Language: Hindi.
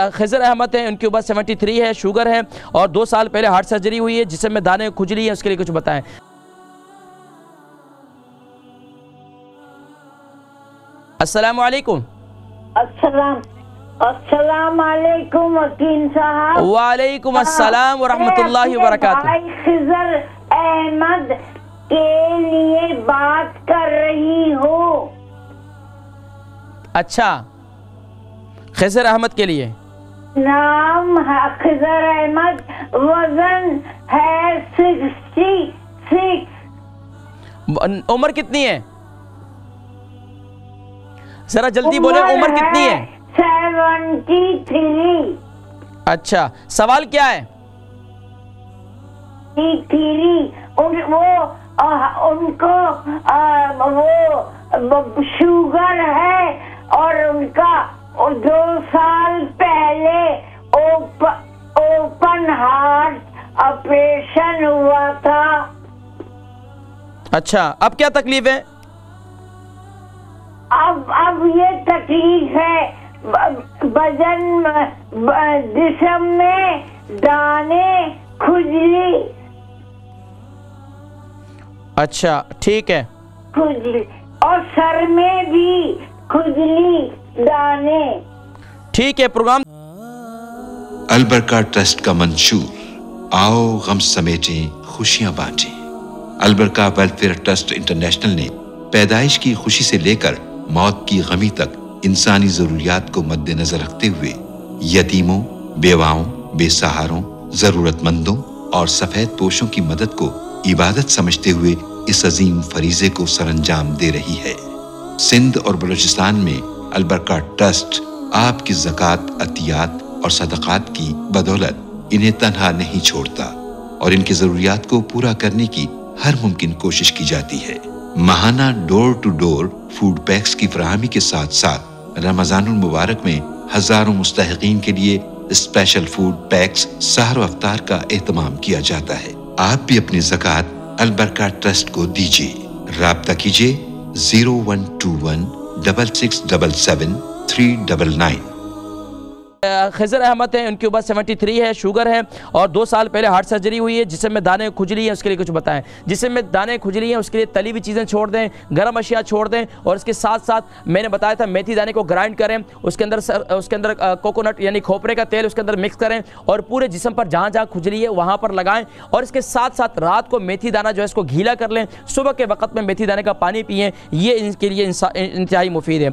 खिजर अहमद हैं, उनकी उम्र 73 है, शुगर है और 2 साल पहले हार्ट सर्जरी हुई है जिसमें में दाने खुजली है, उसके लिए कुछ बताएं। अस्सलाम वालेकुम। अस्सलाम वालेकुम वकील साहब। वालेकुम अस्सलाम व रहमतुल्लाहि व बरकातुहू। खिजर अहमद के लिए बात कर रही हूँ। अच्छा, खिजर अहमद के लिए नाम है खिजर अहमद, वजन है 66। उम्र कितनी है? जरा जल्दी बोले, उम्र कितनी है? 73। अच्छा, सवाल क्या है? उनको वो शुगर है और उनका 2 साल पहले ओपन हार्ट ऑपरेशन हुआ था। अच्छा, अब क्या तकलीफ है? अब ये तकलीफ है, वजन, जिस्म में दाने, खुजली। अच्छा, ठीक है। खुजली और सर में भी खुजली, दाने। ठीक है। प्रोग्राम अलबरका ट्रस्ट का मंशूर, आओ गम समेटें खुशियां बांटें। अलबरका वेलफेयर ट्रस्ट इंटरनेशनल ने पैदाइश की खुशी से लेकर मौत की गमी तक इंसानी जरूरियात को मद्देनजर रखते हुए यतीमों, बेवाओं, बेसहारों, जरूरतमंदों और सफेद पोशों की मदद को इबादत समझते हुए इस अजीम फरीजे को सरअंजाम दे रही है। सिंध और बलूचिस्तान में अलबरका ट्रस्ट आपकी ज़कात, अतियात और सदक़ात की बदौलत इन्हें तन्हा नहीं छोड़ता और इनकी ज़रूरियात को पूरा करने की हर मुमकिन कोशिश की जाती है। माहाना door to door food packs की फराहमी के साथ साथ रमज़ानुल मुबारक में हजारों मुस्तहिकीन के लिए स्पेशल फूड पैक्स सहर अफ्तार का एहतमाम किया जाता है। आप भी अपनी ज़कात अलबरका ट्रस्ट को दीजिए। राब्ता कीजिए 0121 6677 399। खिजर अहमद हैं, उनकी उम्र 73 है, शुगर है और 2 साल पहले हार्ट सर्जरी हुई है जिसमें में दाने खुजली है, उसके लिए कुछ बताएं। जिसमें में दाने खुजली है उसके लिए तली हुई चीज़ें छोड़ दें, गर्म अशिया छोड़ दें और इसके साथ साथ मैंने बताया था मेथी दाने को ग्राइंड करें, उसके अंदर कोकोनट यानी खोपरे का तेल उसके अंदर मिक्स करें और पूरे जिस्म पर जहाँ जहाँ खुजली है वहाँ पर लगाएं और इसके साथ साथ रात को मेथी दाना जो है इसको गीला कर लें, सुबह के वक्त में मेथी दाने का पानी पिएँ, ये इनके लिए इंतहाई मुफीद है।